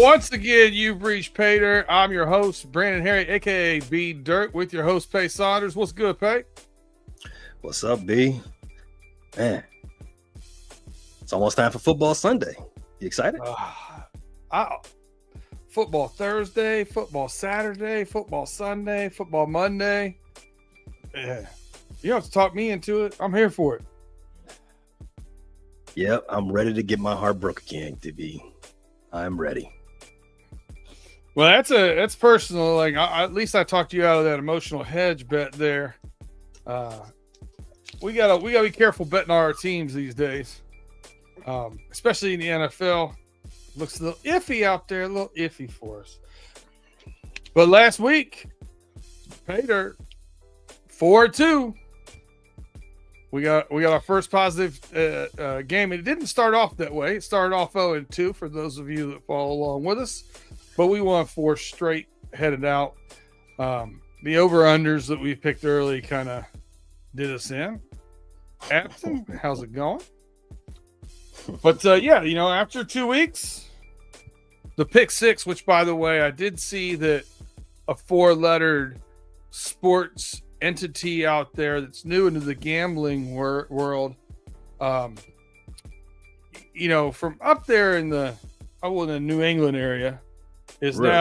Once again, you've reached Pay Dirt. I'm your host, Brandon Herriott, a.k.a. B Dirt, with your host, Pay Saunders. What's good, Pay? What's up, B? Man, it's almost time for football Sunday. You excited? Football Thursday, football Saturday, football Sunday, football Monday. Yeah. You don't have to talk me into it. I'm here for it. Yep, I'm ready to get my heart broke again, DB. I'm ready. Well, that's personal. Like, at least I talked you out of that emotional hedge bet there. We gotta be careful betting on our teams these days, especially in the NFL. Looks a little iffy out there, a little iffy for us. But last week, Pay Dirt 4-2. We got our first positive game. It didn't start off that way. It started off 0-2 for those of you that follow along with us. But we won 4 straight, headed out. The over-unders that we picked early kind of did us in. Abson, how's it going? But, after 2 weeks, the pick 6, which, by the way, I did see that a 4-lettered sports entity out there that's new into the gambling world, from up there in the New England area, is really?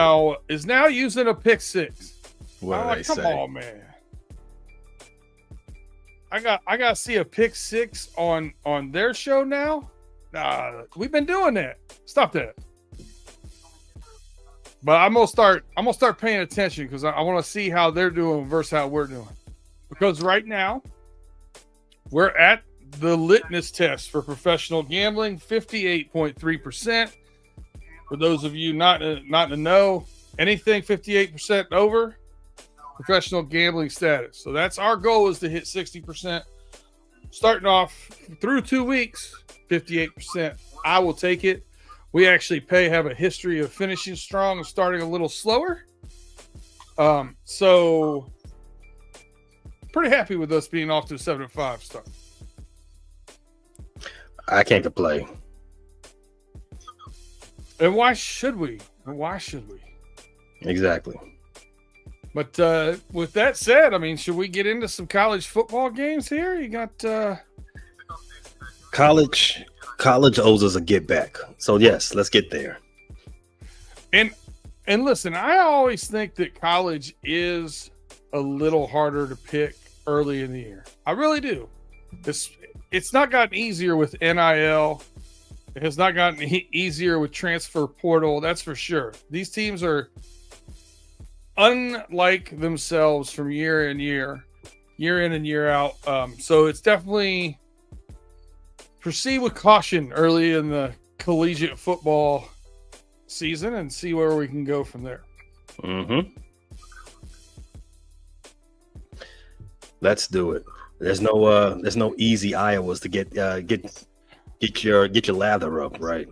now using a pick 6. Come on, man! I got to see a pick 6 on their show now. We've been doing that. Stop that. But I'm gonna start paying attention because I want to see how they're doing versus how we're doing. Because right now we're at the litmus test for professional gambling, 58.3%. For those of you not to know, anything 58% over, professional gambling status. So that's our goal, is to hit 60%. Starting off through 2 weeks, 58%. I will take it. We actually have a history of finishing strong and starting a little slower. So pretty happy with us being off to a 7-5 start. I can't complain. And why should we? Exactly. But with that said, I mean, should we get into some college football games here? You got college owes us a get back. So yes, let's get there. And listen, I always think that college is a little harder to pick early in the year. I really do. It's not gotten easier with NIL. It has not gotten easier with transfer portal. That's for sure. These teams are unlike themselves from year in and year out. So it's definitely proceed with caution early in the collegiate football season and see where we can go from there. Mm-hmm. Let's do it. There's no easy Iowas to get your lather up, right?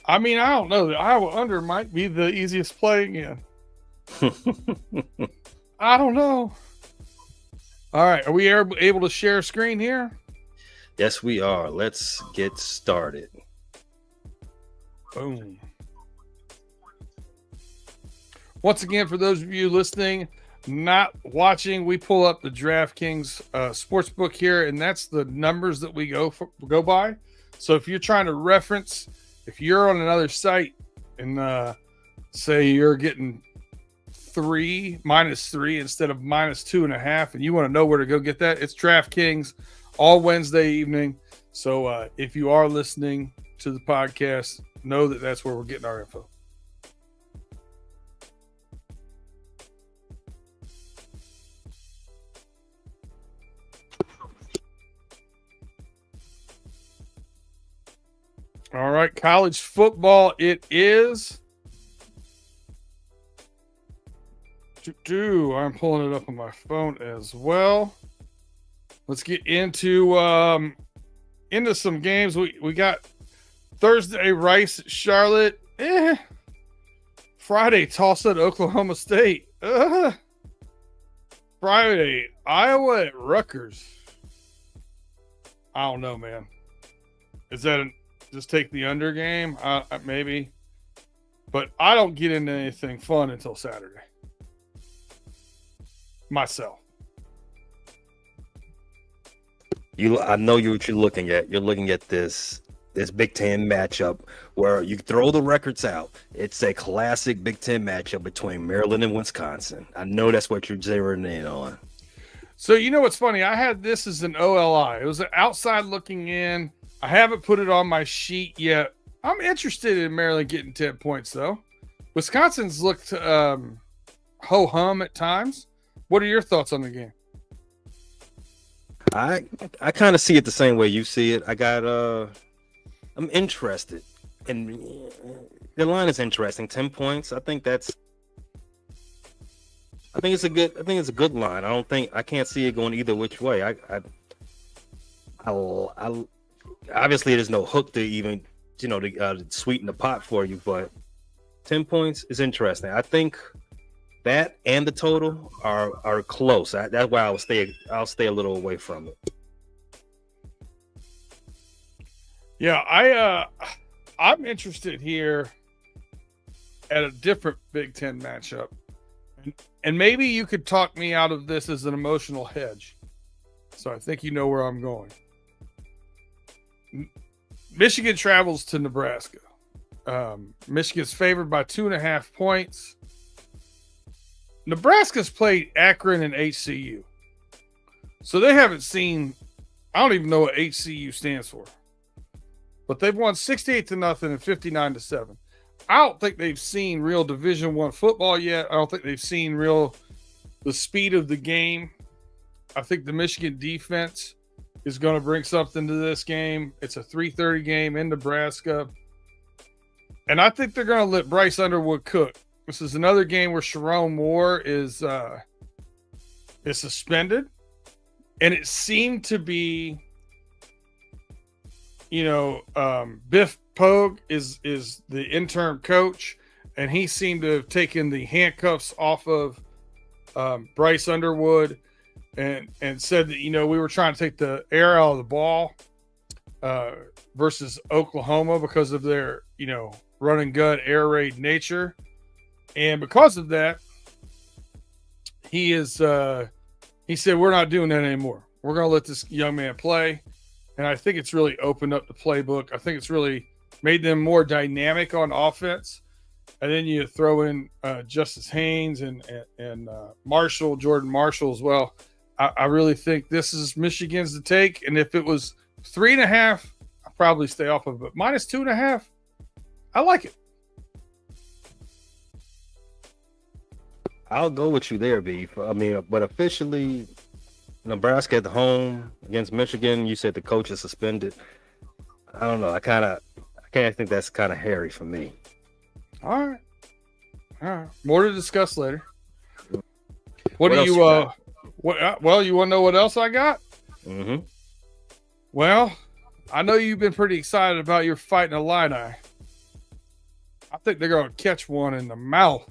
I mean, I don't know. The Iowa under might be the easiest play again. I don't know. All right, are we able to share a screen here? Yes, we are. Let's get started. Boom. Once again, for those of you listening, not watching, we pull up the DraftKings sportsbook here, and that's the numbers that we go by. So if you're trying to reference, if you're on another site and say you're getting -3 instead of -2.5, and you want to know where to go get that, it's DraftKings all Wednesday evening. So if you are listening to the podcast, know that that's where we're getting our info. All right, college football it is. I'm pulling it up on my phone as well. Let's get into some games. We got Thursday, Rice at Charlotte. Friday, Tulsa at Oklahoma State. Friday, Iowa at Rutgers. I don't know, man. Is that just take the under game? Maybe. but I don't get into anything fun until Saturday. Myself. I know what you're looking at. You're looking at this Big Ten matchup where you throw the records out. It's a classic Big Ten matchup between Maryland and Wisconsin. I know that's what you're zeroing in on. So you know what's funny? I had this as an OLI. It was an outside looking in. I haven't put it on my sheet yet. I'm interested in Maryland getting 10 points, though. Wisconsin's looked ho-hum at times. What are your thoughts on the game? I kind of see it the same way you see it. I'm interested. And the line is interesting. 10 points. I think it's a good line. I can't see it going either which way. I obviously there's no hook to even, to sweeten the pot for you, but 10 points is interesting. I think that and the total are close. That's why I'll stay a little away from it. Yeah, I'm interested here at a different Big Ten matchup. And maybe you could talk me out of this as an emotional hedge. So I think you know where I'm going. Michigan travels to Nebraska. Michigan's favored by 2.5 points. Nebraska's played Akron and HCU. So they haven't seen, I don't even know what HCU stands for. But they've won 68-0 and 59-7. I don't think they've seen real Division I football yet. I don't think they've seen the speed of the game. I think the Michigan defense is going to bring something to this game. It's a 3:30 game in Nebraska. And I think they're going to let Bryce Underwood cook. This is another game where Sharon Moore is suspended. And it seemed to be, Biff Pogue is the interim coach, and he seemed to have taken the handcuffs off of Bryce Underwood and said that, we were trying to take the air out of the ball versus Oklahoma because of their, run and gun air raid nature. And because of that, he said, we're not doing that anymore. We're going to let this young man play. And I think it's really opened up the playbook. I think it's really made them more dynamic on offense. And then you throw in Justice Haynes and Jordan Marshall as well. I really think this is Michigan's to take. And if it was 3.5, I'd probably stay off of it. But -2.5, I like it. I'll go with you there, Beef. I mean, but officially, Nebraska at the home against Michigan. You said the coach is suspended. I don't know. I think that's kind of hairy for me. All right. More to discuss later. What do you well, you want to know what else I got? Mm-hmm. Well, I know you've been pretty excited about your fight in Illini. I think they're going to catch one in the mouth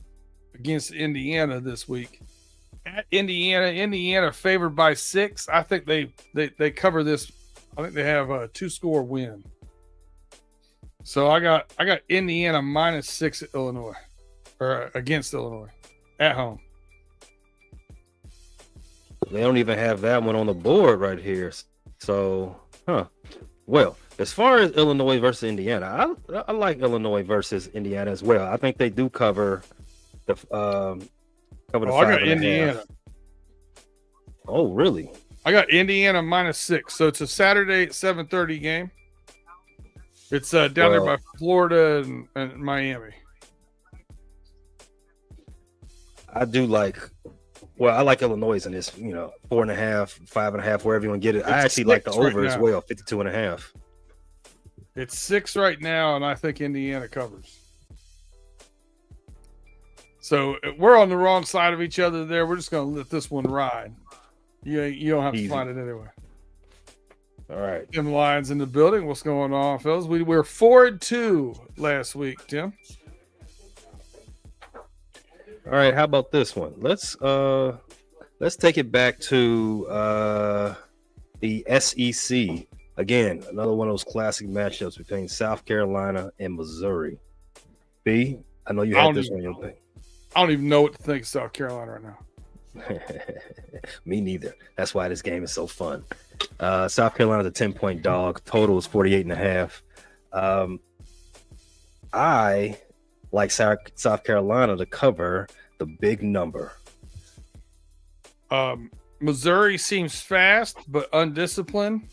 against Indiana this week. At Indiana favored by 6. I think they cover this. I think they have a 2-score win. So I got Indiana -6 at Illinois, or against Illinois at home. They don't even have that one on the board right here. So, well, as far as Illinois versus Indiana, I like Illinois versus Indiana as well. I think they do cover the I got Indiana. Oh, really? I got Indiana -6. So it's a Saturday at 7:30 game. It's down there by Florida and Miami. I like Illinois in this, 4.5, 5.5, wherever you want to get it. I actually like the over as well, 52.5. It's 6 right now, and I think Indiana covers. So we're on the wrong side of each other there. We're just going to let this one ride. You don't have to find it anyway. All right. Tim Lyons in the building. What's going on, fellas? We were 4-2 last week, Tim. All right. How about this one? Let's take it back to the SEC. Again, another one of those classic matchups between South Carolina and Missouri. B, I know you I had don't this even on your know. thing. I don't even know what to think of South Carolina right now. Me neither. That's why this game is so fun. South Carolina's a 10-point dog. Total is 48.5. I like South Carolina to cover the big number. Missouri seems fast but undisciplined.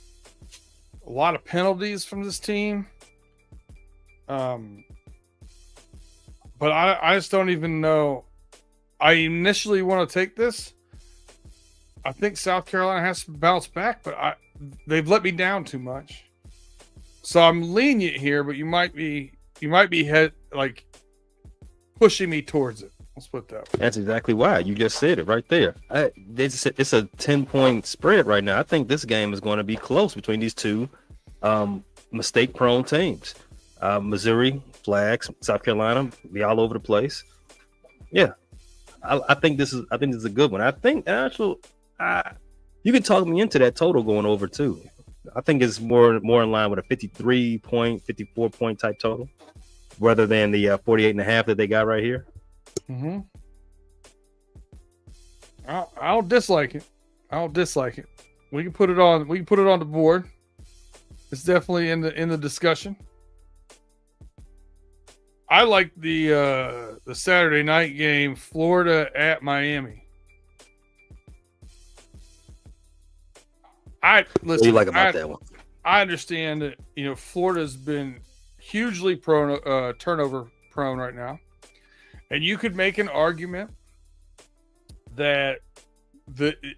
A lot of penalties from this team. But I just don't even know. I initially want to take this. I think South Carolina has to bounce back, but they've let me down too much. So I'm lenient here, but you might be pushing me towards it. Let's put that way. That's exactly why. You just said it right there. It's a 10-point spread right now. I think this game is going to be close between these two mistake-prone teams. Missouri, flags, South Carolina, be all over the place. Yeah. I think this is a good one. I think actually you can talk me into that total going over too. I think it's more in line with a 53-point, 54-point type total rather than the 48.5 that they got right here. Mm-hmm. I don't dislike it. We can put it on the board. It's definitely in the discussion. I like the Saturday night game, Florida at Miami. What do you like about that one? I understand that Florida's been hugely turnover prone right now, and you could make an argument that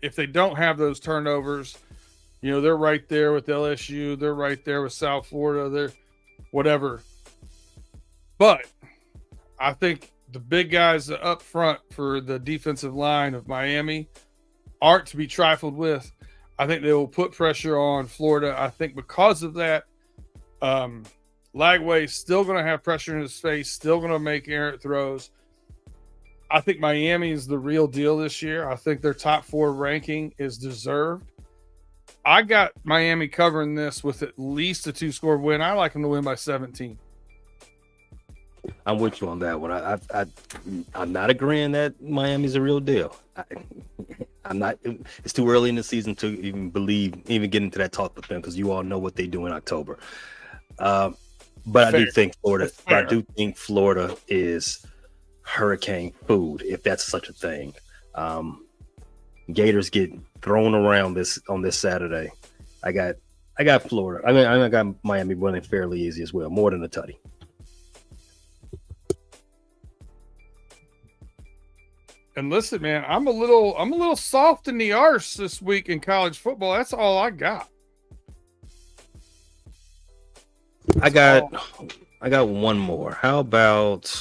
if they don't have those turnovers, they're right there with LSU, they're right there with South Florida, they're whatever. But I think the big guys up front for the defensive line of Miami aren't to be trifled with. I think they will put pressure on Florida. I think because of that, Lagway's still going to have pressure in his face, still going to make errant throws. I think Miami is the real deal this year. I think their top 4 ranking is deserved. I got Miami covering this with at least a 2-score win. I like them to win by 17. I'm with you on that one. I'm not agreeing that Miami's a real deal. I'm not. It's too early in the season to even get into that talk with them because you all know what they do in October. But fair. I do think Florida is hurricane food, if that's such a thing. Gators get thrown around on this Saturday. I got Florida. I got Miami winning fairly easy as well, more than a tutty. And listen, man, I'm a little soft in the arse this week in college football. That's all I got. I got one more. How about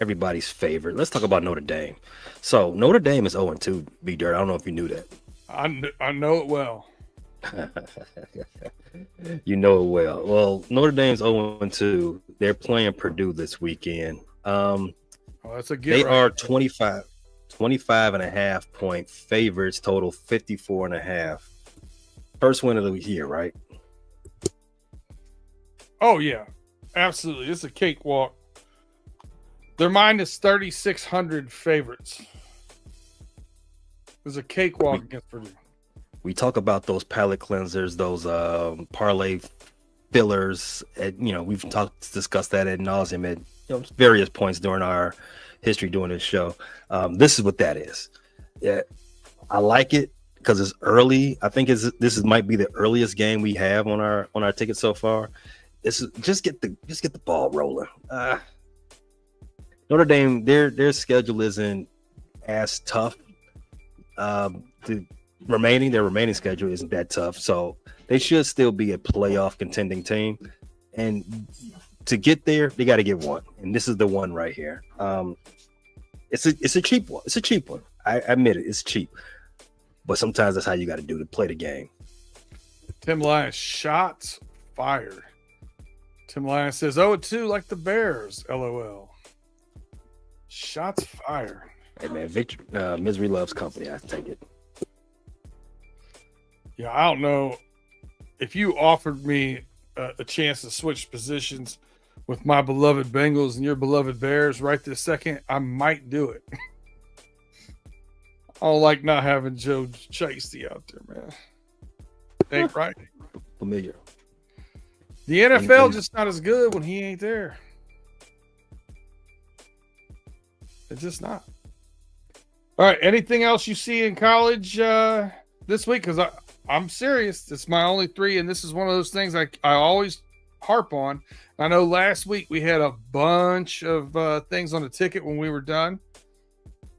everybody's favorite? Let's talk about Notre Dame. So Notre Dame is 0-2, B-Dirt. I don't know if you knew that. I know it well. You know it well. Well, Notre Dame's 0-2. They're playing Purdue this weekend. That's a they are 25.5 point favorites, total 54.5. First win of the year, right? Oh yeah, absolutely. It's a cakewalk. They're minus 3,600 favorites. It's a cakewalk against Purdue. We talk about those palate cleansers, those parlay fillers. We've discussed that ad nauseum at various points during our history doing this show. This is what that is. Yeah, I like it because it's early. I think this might be the earliest game we have on our ticket so far. Just get the ball rolling. Notre Dame, their schedule isn't as tough. Their remaining schedule isn't that tough, so they should still be a playoff contending team. And to get there, they got to get one, and this is the one right here. It's a cheap one. It's a cheap one. I admit it. It's cheap, but sometimes that's how you got to do to play the game. Tim Lyons, shots fired. Tim Lyons says 0-2 like the Bears. LOL. Shots fired. Hey man, misery loves company. I take it. Yeah, I don't know if you offered me a chance to switch positions with my beloved Bengals and your beloved Bears right this second, I might do it. I don't like not having Joe Chasey out there, man. Ain't right. Familiar. The NFL just not as good when he ain't there. It's just not. All right. Anything else you see in college this week? Because I'm serious. It's my only 3, and this is one of those things I always harp on. I know last week we had a bunch of things on the ticket when we were done,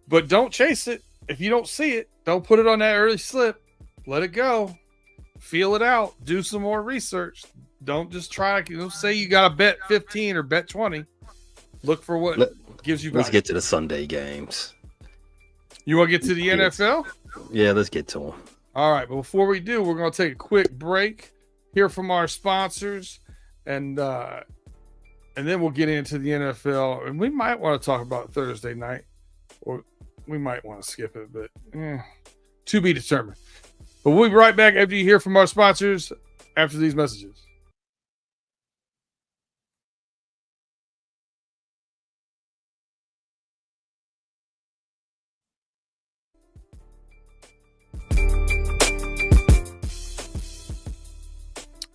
but don't chase it. If you don't see it, don't put it on that early slip. Let it go. Feel it out. Do some more research. Don't just try. Say you got to bet 15 or bet 20. Look for what gives you value. Let's get to the Sunday games. You want to get to the NFL? Yeah, let's get to them. All right. But before we do, we're going to take a quick break, hear from our sponsors, and then we'll get into the NFL. And we might want to talk about Thursday night, or we might want to skip it, but to be determined. But we'll be right back after you hear from our sponsors after these messages.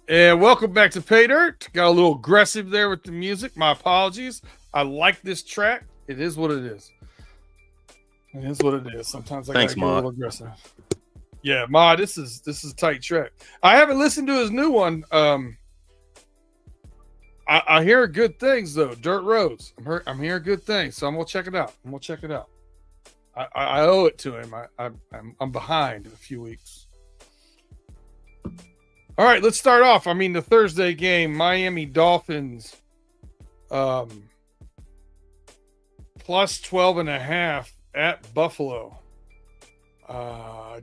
And welcome back to Pay Dirt. Got a little aggressive there with the music. My apologies. I like this track. It is what it is. It is what it is. Sometimes I gotta get a little aggressive. Yeah, Ma, this is a tight track. I haven't listened to his new one. I hear good things though. Dirt Roads. I'm hearing good things, so I'm gonna check it out. I owe it to him. I'm behind in a few weeks. All right, let's start off. I mean, the Thursday game, Miami Dolphins, plus 12.5 at Buffalo.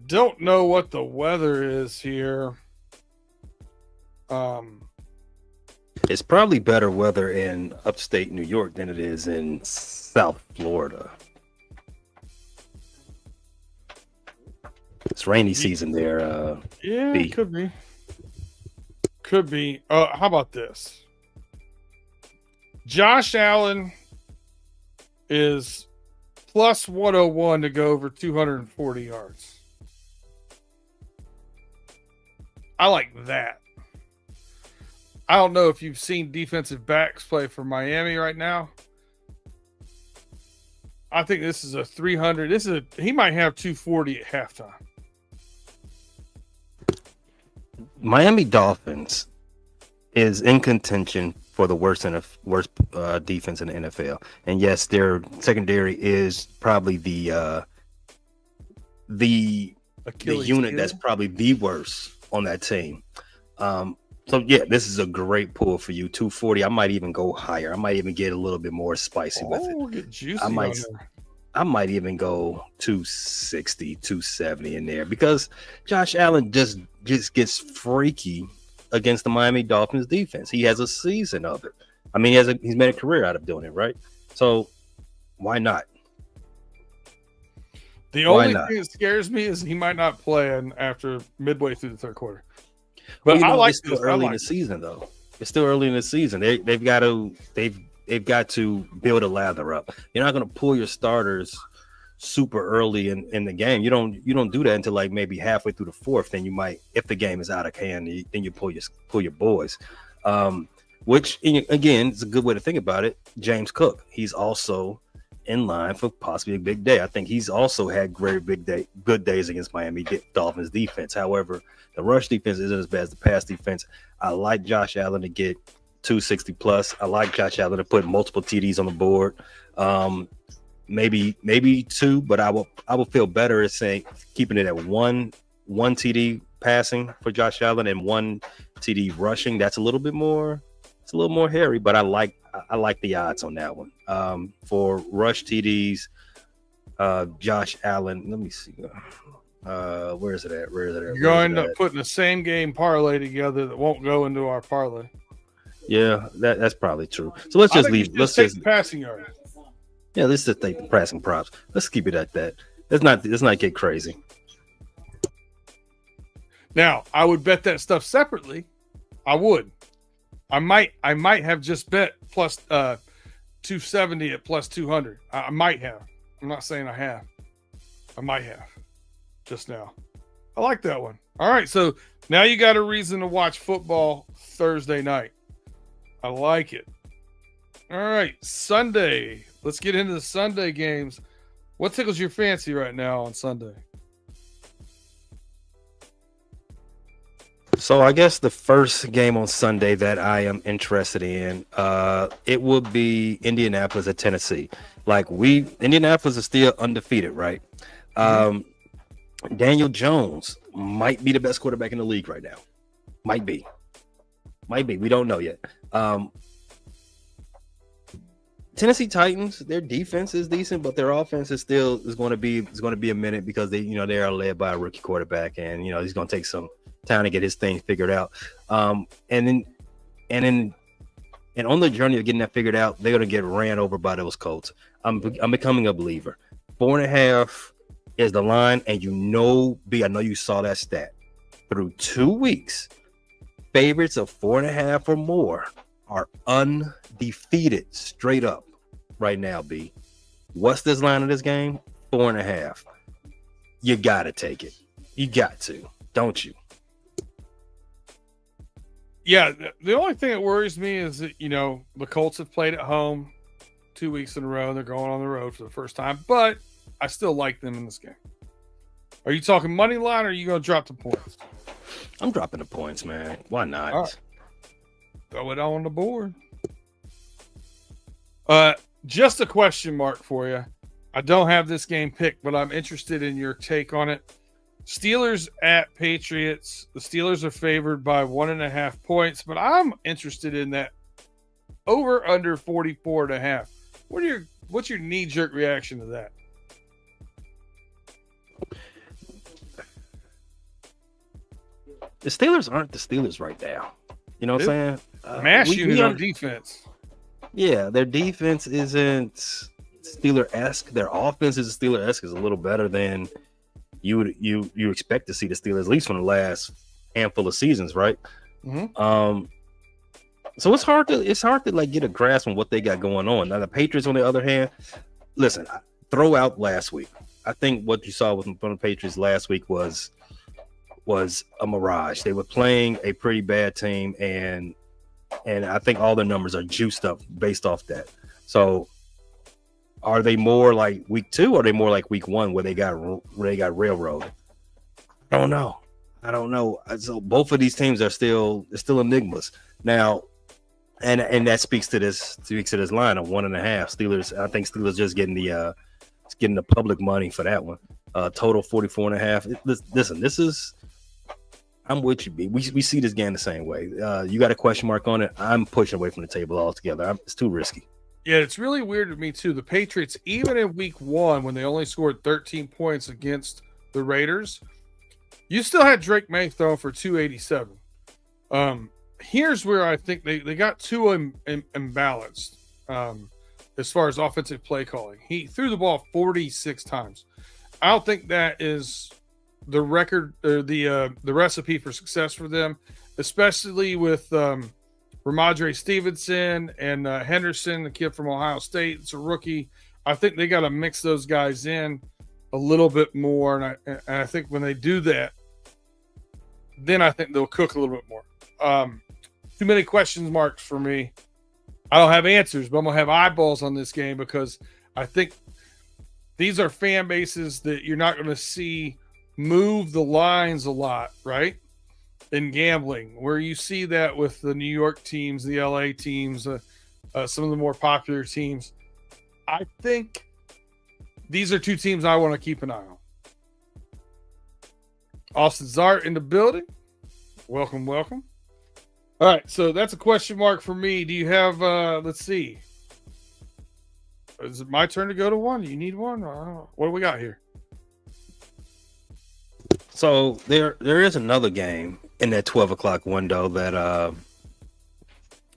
Don't know what the weather is here. It's probably better weather in upstate New York than it is in South Florida. It's rainy season there. Yeah, it could be. Could be. How about this? Josh Allen is plus 101 to go over 240 yards. I like that. I don't know if you've seen defensive backs play for Miami right now. I think this is a 300. He might have 240 at halftime. Miami Dolphins is in contention for the worst defense in the NFL, and yes, their secondary is probably the unit that's probably the worst on that team. So yeah, this is a great pull for you. 240. I might even go higher. I might even get a little bit more spicy with it. Get juicy I might even go 260, 270 in there because Josh Allen just gets freaky against the Miami Dolphins defense. He has a season of it. I mean, he's made a career out of doing it, right? So why not? The only thing that scares me is he might not play after midway through the third quarter. But I like it's still early in the season, though. It's still early in the season. They've got to build a lather up. You're not going to pull your starters super early in the game. You don't do that until like maybe halfway through the fourth. Then you might, if the game is out of hand, then you pull your boys. Which again is a good way to think about it. James Cook, he's also in line for possibly a big day. I think he's also had good days against Miami Dolphins defense. However, the rush defense isn't as bad as the pass defense. I like Josh Allen to get 260 plus. I like Josh Allen to put multiple TDs on the board. Maybe two, but I will feel better at saying keeping it at one TD passing for Josh Allen and one TD rushing. That's a little bit more. It's a little more hairy, but I like the odds on that one. For rush TDs, Josh Allen. Let me see. Where is it at? You're going to end up putting the same game parlay together that won't go into our parlay. Yeah, that's probably true. So let's just leave. Let's take the passing yard. Yeah, let's just take the passing props. Let's keep it at that. Let's not get crazy. Now, I would bet that stuff separately. I would. I might have just bet plus 270 at plus 200. I might have. I'm not saying I have. I might have just now. I like that one. All right, so now you got a reason to watch football Thursday night. I like it. All right, Sunday. Let's get into the Sunday games. What tickles your fancy right now on Sunday? So I guess the first game on Sunday that I am interested in, it would be Indianapolis at Tennessee. Like Indianapolis is still undefeated, right? Daniel Jones might be the best quarterback in the league right now. Might be. We don't know yet. Tennessee Titans, their defense is decent, but their offense is going to be a minute because they are led by a rookie quarterback, and he's going to take some time to get his thing figured out. And on the journey of getting that figured out, they're going to get ran over by those Colts. I'm becoming a believer. 4.5 is the line, and B, I know you saw that stat. Through 2 weeks, favorites of 4.5 or more are undefeated straight up right now, B. What's this line of this game? 4.5. You got to take it. You got to, don't you? Yeah, the only thing that worries me is that, the Colts have played at home 2 weeks in a row. They're going on the road for the first time, but I still like them in this game. Are you talking money line, or are you going to drop the points? I'm dropping the points, man. Why not? All right. Throw it on the board. Just a question mark for you. I don't have this game picked, but I'm interested in your take on it. Steelers at Patriots. The Steelers are favored by 1.5 points, but I'm interested in that over under 44.5. What's your knee-jerk reaction to that? The Steelers aren't the Steelers right now. You know what I'm saying? Mash unit on defense. Yeah, their defense isn't Steeler-esque. Their offense is Steeler-esque, is a little better than you expect to see the Steelers, at least from the last handful of seasons, right? Mm-hmm. So it's hard to like get a grasp on what they got going on. Now the Patriots, on the other hand, listen, throw out last week. I think what you saw from the Patriots last week was a mirage. They were playing a pretty bad team, and I think all their numbers are juiced up based off that. So are they more like week 2, or are they more like week 1 where they got railroaded? I don't know. So both of these teams are still enigmas. Now, and that speaks to this line of 1.5. Steelers, I think Steelers just getting the public money for that one. Total 44.5. Listen, I'm with you, B. We see this game the same way. You got a question mark on it. I'm pushing away from the table altogether. It's too risky. Yeah, it's really weird to me too. The Patriots, even in week 1, when they only scored 13 points against the Raiders, you still had Drake May throwing for 287. Here's where I think they got too imbalanced as far as offensive play calling. He threw the ball 46 times. I don't think that is the record or the recipe for success for them, especially with Ramondre Stevenson and Henderson, the kid from Ohio State. It's a rookie. I think they got to mix those guys in a little bit more, and I think when they do that, then I think they'll cook a little bit more. Too many question marks for me. I don't have answers, but I'm gonna have eyeballs on this game because I think these are fan bases that you're not going to see move the lines a lot, right? In gambling, where you see that with the New York teams, the LA teams, some of the more popular teams. I think these are two teams I want to keep an eye on. Austin Zart in the building. Welcome. All right, so that's a question mark for me. Do you have, let's see. Is it my turn to go to one? Do you need one? What do we got here? So there is another game in that 12 o'clock window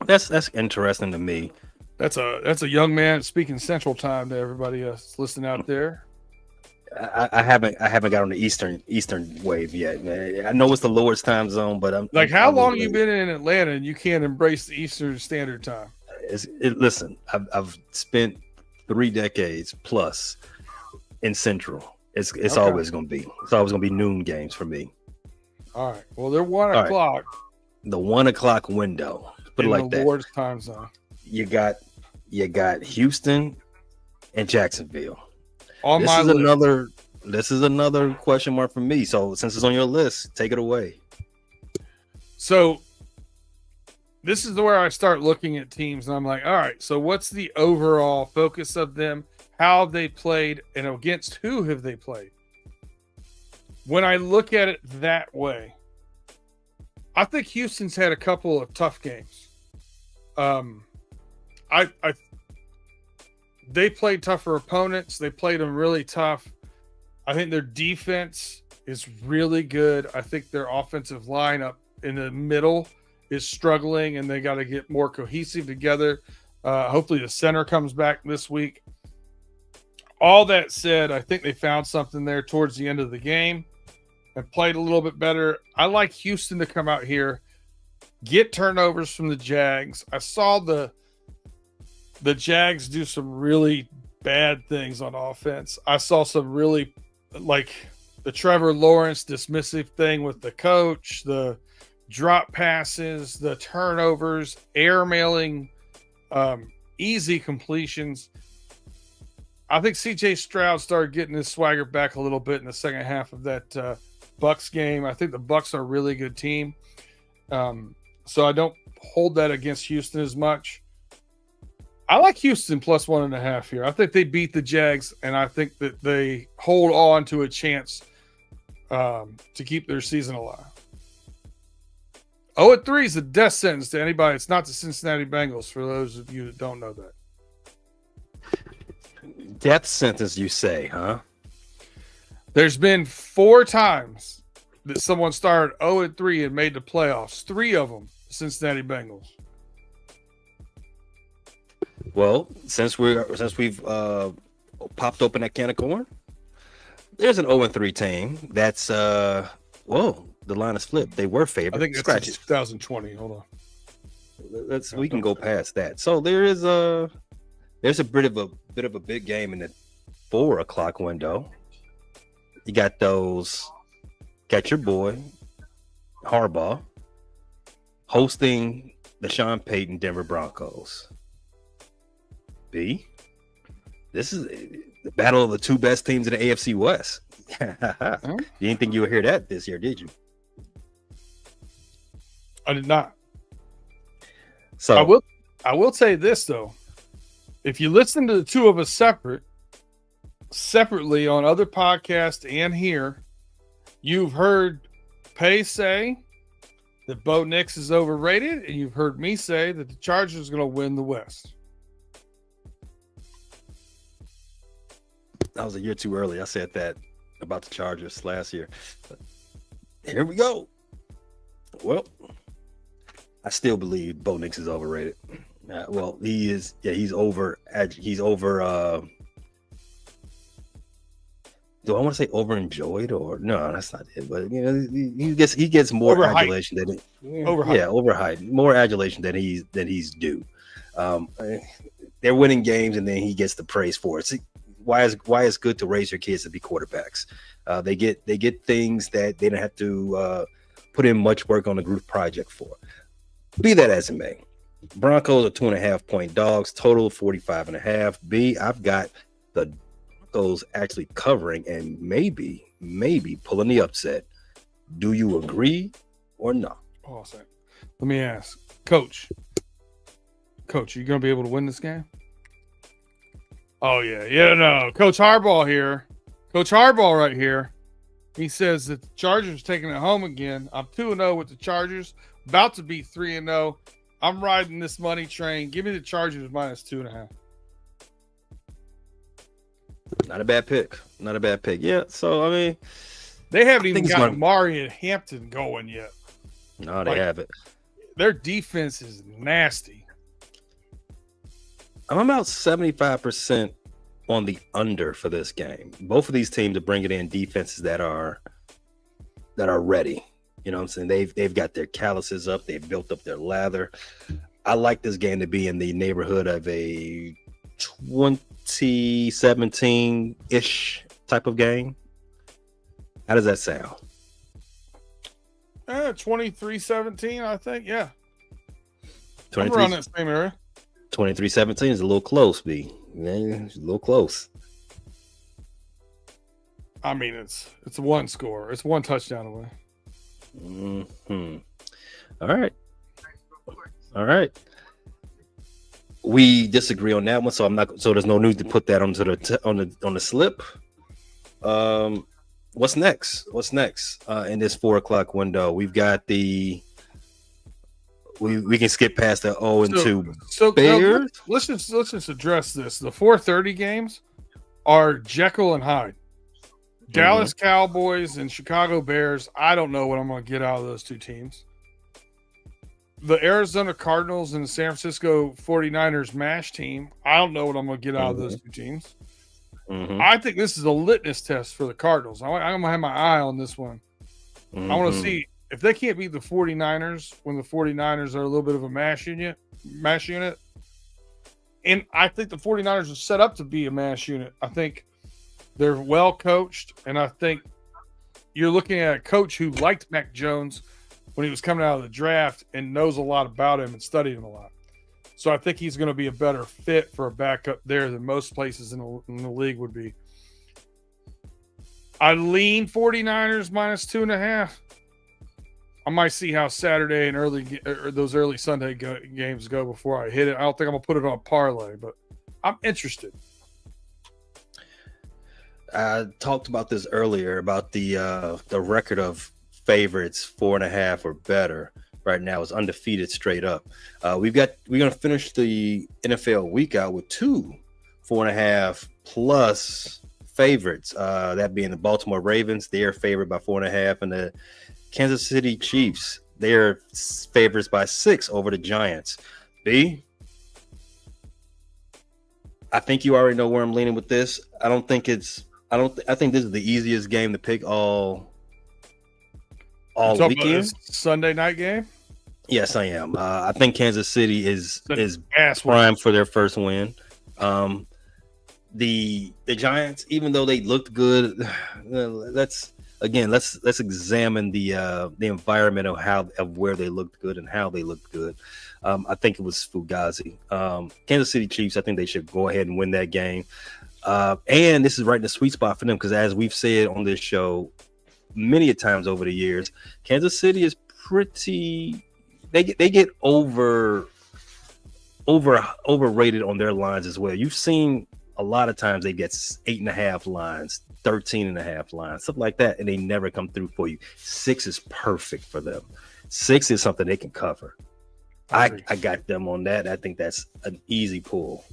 that's interesting to me. That's a young man speaking Central Time to everybody else listening out there. I haven't got on the Eastern wave yet, man. I know it's the lowest time zone, but how long you been in Atlanta and you can't embrace the Eastern Standard Time? Listen, I've spent 3 decades plus in Central. It's always gonna be noon games for me. All right. Well, they're 1 o'clock. The 1 o'clock window. Put it like that. Awards time zone. You got Houston and Jacksonville. This is another question mark for me. So since it's on your list, take it away. So this is where I start looking at teams and I'm like, all right, so what's the overall focus of them? How have they played and against who have they played? When I look at it that way, I think Houston's had a couple of tough games. They played tougher opponents. They played them really tough. I think their defense is really good. I think their offensive line up in the middle is struggling, and they got to get more cohesive together. Hopefully the center comes back this week. All that said, I think they found something there towards the end of the game and played a little bit better. I like Houston to come out here, get turnovers from the Jags. I saw the Jags do some really bad things on offense. I saw some really, like the Trevor Lawrence dismissive thing with the coach, the drop passes, the turnovers, airmailing, easy completions. I think CJ Stroud started getting his swagger back a little bit in the second half of that Bucks game. I think the Bucks are a really good team. So I don't hold that against Houston as much. I like Houston plus 1.5 here. I think they beat the Jags, and I think that they hold on to a chance to keep their season alive. 0-3 is a death sentence to anybody. It's not the Cincinnati Bengals, for those of you that don't know that. Death sentence, you say, huh? There's been 4 times that someone started 0-3 and made the playoffs. 3 of them, Cincinnati Bengals. Well, since we've popped open that can of corn, there's an 0-3 team. That's the line is flipped. They were favored. I think it's 2020. Hold on. We can go past that. So there's a bit of a big game in the 4 o'clock window. You got your boy Harbaugh hosting the Sean Payton Denver Broncos. This is the battle of the 2 best teams in the AFC West. You didn't think you would hear that this year, did you? I did not. So I will say this though. If you listen to the 2 of us separately on other podcasts and here, you've heard Pay say that Bo Nix is overrated, and you've heard me say that the Chargers are going to win the West. That was a year too early. I said that about the Chargers last year. But here we go. Well, I still believe Bo Nix is overrated. Well, he is. Yeah, he's over. He's over. Do I want to say over enjoyed or no? That's not it. But you know, he gets more overhyped. Adulation than it. Overhyped. Yeah, overhyped. More adulation than he's due. They're winning games, and then he gets the praise for it. See, why it's good to raise your kids to be quarterbacks. They get things that they don't have to put in much work on the group project for. Be that as it may, Broncos are 2.5-point dogs, total 45.5. B, I've got the Broncos actually covering and maybe pulling the upset. Do you agree or not? Awesome. Let me ask, Coach, are you going to be able to win this game? Oh, yeah. No. Coach Harbaugh here. Coach Harbaugh right here. He says that the Chargers taking it home again. I'm 2-0 with the Chargers. About to be 3-0. I'm riding this money train. Give me the Chargers minus 2.5. Not a bad pick. Yeah. So, I mean, they haven't even got Mari and Hampton going yet. No, they haven't. Their defense is nasty. I'm about 75% on the under for this game. Both of these teams are bringing in defenses that are ready. You know what I'm saying? They've got their calluses up. They've built up their lather. I like this game to be in the neighborhood of a 2017-ish type of game. How does that sound? 23-17, I think. Yeah. 23, around that same area. 23-17 is a little close, B. Yeah, it's a little close. I mean, it's one score. It's one touchdown away. Mm-hmm. All right. We disagree on that one, so I'm not. So there's no need to put that onto on the slip. What's next? In this 4:00 window? We've got the. We can skip past the 0-2 Bears. Let's just address this. The 4:30 games are Jekyll and Hyde. Dallas Cowboys and Chicago Bears. I don't know what I'm going to get out of those two teams. The Arizona Cardinals and the San Francisco 49ers MASH team. I don't know what I'm going to get out of those two teams. I think this is a litmus test for the Cardinals. I'm going to have my eye on this one. I want to see if they can't beat the 49ers when the 49ers are a little bit of a MASH unit. And I think the 49ers are set up to be a MASH unit. I think they're well coached, and I think you're looking at a coach who liked Mac Jones when he was coming out of the draft and knows a lot about him and studied him a lot. So I think he's going to be a better fit for a backup there than most places in the league would be. I lean 49ers minus 2.5. I might see how Saturday and those early Sunday games go before I hit it. I don't think I'm going to put it on parlay, but I'm interested. I talked about this earlier about the record of favorites 4.5 or better right now is undefeated straight up. We're gonna finish the NFL week out with 2 4.5 plus favorites. That being the Baltimore Ravens, they are favored by 4.5, and the Kansas City Chiefs, they are favorites by 6 over the Giants. B, I think you already know where I'm leaning with this. I think this is the easiest game to pick all weekend. Sunday night game? Yes, I am. I think Kansas City is prime for their first win. The Giants, even though they looked good, let's examine the environment of where they looked good and how they looked good. I think it was Fugazi. Kansas City Chiefs, I think they should go ahead and win that game. And this is right in the sweet spot for them because, as we've said on this show many a times over the years, Kansas City is pretty. They get overrated on their lines as well. You've seen a lot of times they get 8.5 lines, 13.5 lines, something like that, and they never come through for you. 6 is perfect for them. 6 is something they can cover. I got them on that. I think that's an easy pull.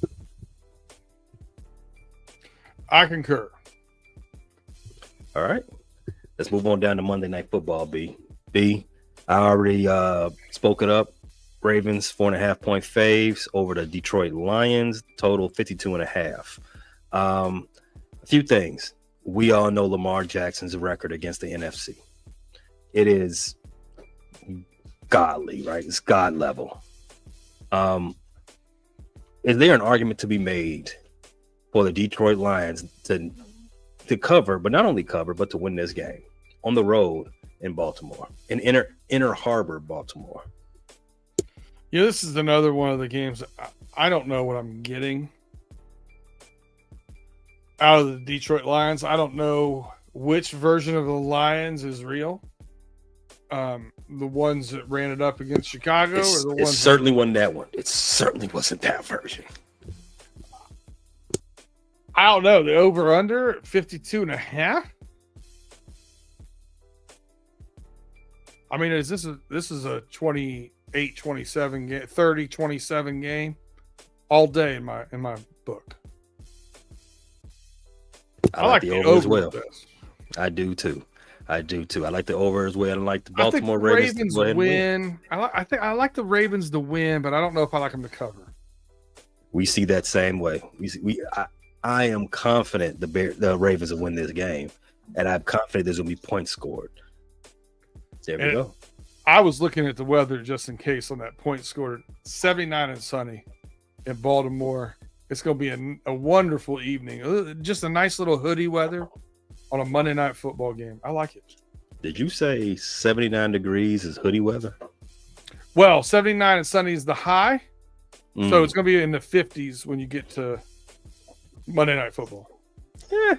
I concur. All right. Let's move on down to Monday Night Football, B. I already spoke it up. Ravens 4.5-point faves over the Detroit Lions, total 52.5. A few things. We all know Lamar Jackson's record against the NFC. It is godly, right? It's God level. Is there an argument to be made for the Detroit Lions to cover, but not only cover, but to win this game on the road in Baltimore, in Inner Harbor, Baltimore? Yeah, this is another one of the games. I don't know what I'm getting out of the Detroit Lions. I don't know which version of the Lions is real. The ones that ran it up against Chicago, or the ones? It certainly wasn't that one. It certainly wasn't that version. I don't know. The over/under 52.5. I mean, this is a 28-27 game, 30-27 game all day in my book. I like the over as well. I do too. I like the over as well. I like the Baltimore Ravens to win. I like the Ravens to win, but I don't know if I like them to cover. We see that same way. I am confident the Ravens will win this game, and I'm confident there's going to be points scored. There we go. I was looking at the weather just in case on that point scored. 79 and sunny in Baltimore. It's going to be a wonderful evening. Just a nice little hoodie weather on a Monday Night Football game. I like it. Did you say 79 degrees is hoodie weather? Well, 79 and sunny is the high. So it's going to be in the 50s when you get to Monday Night Football. Yeah.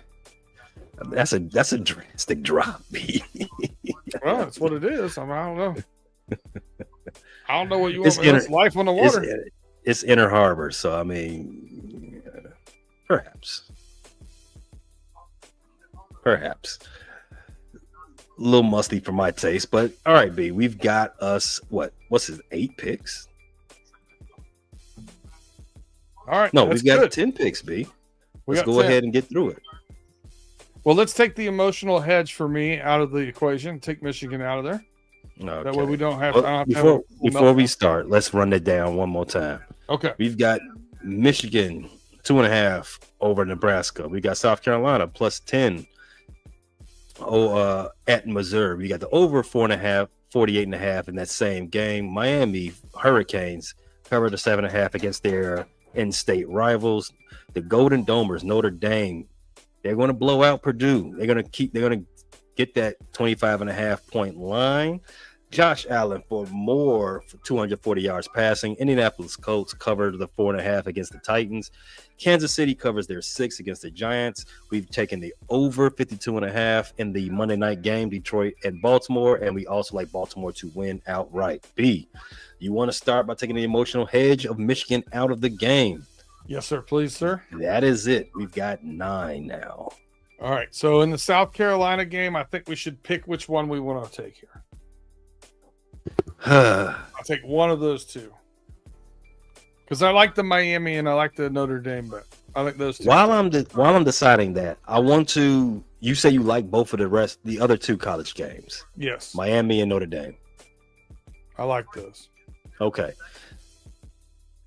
That's a drastic drop, B. Well, that's what it is. I don't know. I don't know what you want. It's life on the water. It's Inner Harbor, so I mean, perhaps. A little musty for my taste, but all right, B. We've got us what's his 8 picks? All right. No, we've got 10 picks, B. Let's go ahead and get through it. Well, let's take the emotional hedge for me out of the equation. Take Michigan out of there. Okay. That way we don't have. Before we start, let's run it down one more time. Okay. We've got Michigan 2.5 over Nebraska. We got South Carolina plus 10 at Missouri. We got the over 4.5, 48.5 in that same game. Miami Hurricanes covered the 7.5 against their in-state rivals. The Golden Domers, Notre Dame, they're going to blow out Purdue. They're going to get that 25.5 point line. Josh Allen for 240 yards passing. Indianapolis Colts covered the 4.5 against the Titans. Kansas City covers their 6 against the Giants. We've taken the over 52.5 in the Monday night game, Detroit and Baltimore, and we also like Baltimore to win outright. B, you want to start by taking the emotional hedge of Michigan out of the game? Yes, sir. Please, sir. That is it. We've got 9 now. All right. So in the South Carolina game, I think we should pick which one we want to take here. I'll take one of those two. Because I like the Miami and I like the Notre Dame bet. I like those two. While I'm deciding that, I want to. You say you like both of the other 2 college games. Yes. Miami and Notre Dame. I like those. Okay.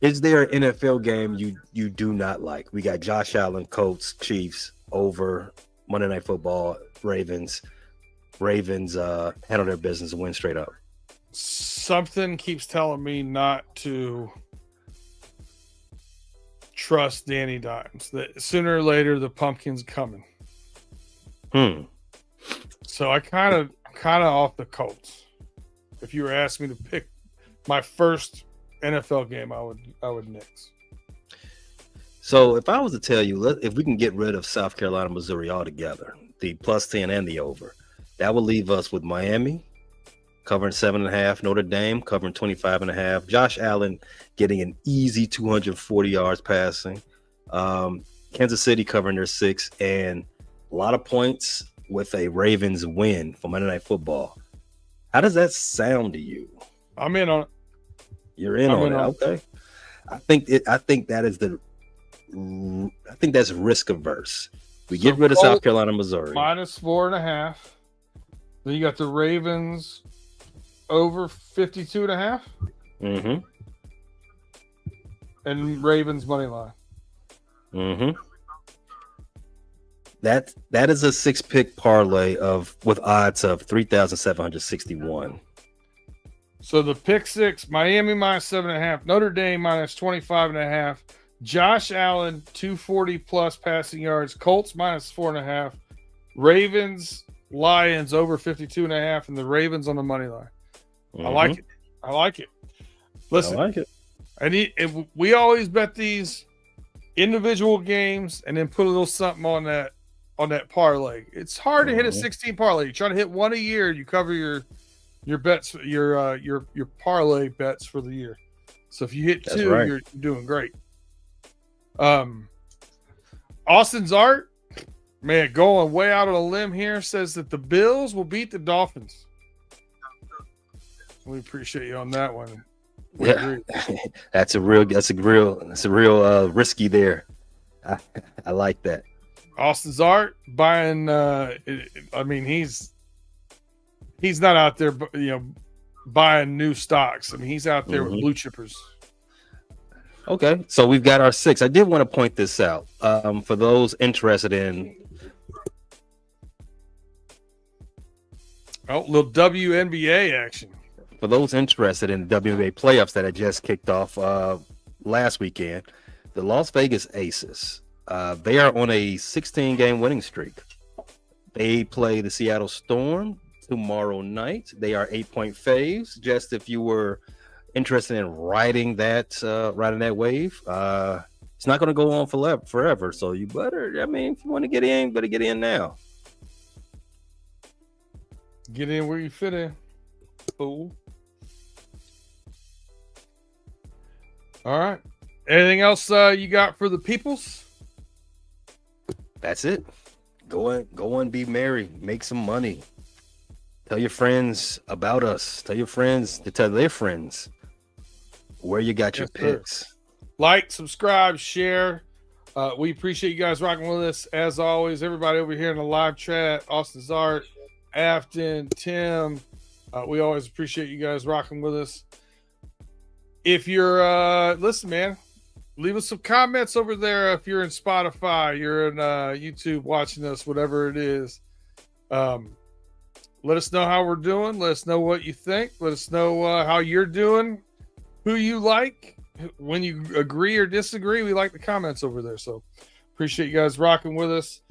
Is there an NFL game you do not like? We got Josh Allen, Colts, Chiefs over Monday Night Football, Ravens. Ravens handle their business and win straight up. Something keeps telling me not to trust Danny Dimes. That sooner or later the pumpkin's coming. So I kind of off the Colts. If you were asking me to pick my first NFL game, I would nix. So if I was to tell you, if we can get rid of South Carolina, Missouri altogether, the plus 10 and the over, that would leave us with Miami covering 7.5, Notre Dame covering 25.5, Josh Allen getting an easy 240 yards passing, Kansas City covering their 6, and a lot of points with a Ravens win for Monday Night Football. How does that sound to you? I'm in on it. You're in on it. Okay. I think that's risk averse. We get rid of South Carolina, Missouri. Minus 4.5. Then you got the Ravens over 52.5. Mm-hmm. And Ravens money line. Mm-hmm. That is a 6-pick parlay with odds of 3,761. So the pick 6, Miami minus 7.5, Notre Dame minus 25.5, Josh Allen 240 plus passing yards, Colts minus 4.5, Ravens, Lions over 52.5, and the Ravens on the money line. Mm-hmm. I like it. Listen, I like it. And we always bet these individual games and then put a little something on that parlay. It's hard to hit a 16 parlay. You try to hit one a year, you cover your bets, your parlay bets for the year. So if you hit 2, right, you're doing great. Austin's Art, man, going way out on a limb here, says that the Bills will beat the Dolphins. We appreciate you on that one. Yeah, that's a real risky there. I like that. Austin's Art buying. He's not out there, buying new stocks. I mean, he's out there with blue chippers. Okay, so we've got our 6. I did want to point this out for those interested in. Oh, little WNBA action. For those interested in the WNBA playoffs that had just kicked off last weekend, the Las Vegas Aces, they are on a 16-game winning streak. They play the Seattle Storm tomorrow night. They are 8-point faves. Just if you were interested in riding that wave, it's not going to go on forever. So you better, I mean, if you want to get in, better get in now. Get in where you fit in. Fool. All right. Anything else you got for the peoples? That's it. Go and be merry. Make some money. Tell your friends about us. Tell your friends to tell their friends where you got your picks. Like, subscribe, share. We appreciate you guys rocking with us. As always, everybody over here in the live chat, Austin Zart, Afton, Tim. We always appreciate you guys rocking with us. If you're listen, man, leave us some comments over there. If you're in Spotify, you're in YouTube watching us, whatever it is. Let us know how we're doing. Let us know what you think. Let us know how you're doing, who you like, when you agree or disagree. We like the comments over there. So appreciate you guys rocking with us.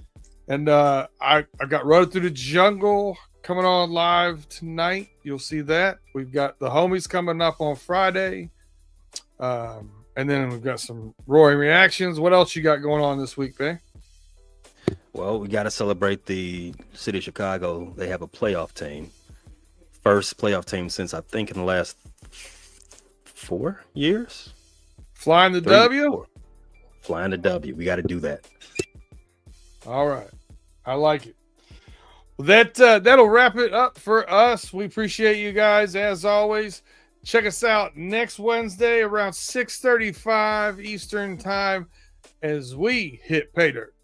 And I got Road Through the Jungle coming on live tonight. You'll see that. We've got the homies coming up on Friday. And then we've got some roaring reactions. What else you got going on this week, Bay? Well, we got to celebrate the city of Chicago. They have a playoff team. First playoff team since I think in the last 4 years. Flying the W? 4. Flying the W. We got to do that. All right. I like it. Well, that'll wrap it up for us. We appreciate you guys as always. Check us out next Wednesday around 6:35 Eastern time as we hit pay dirt.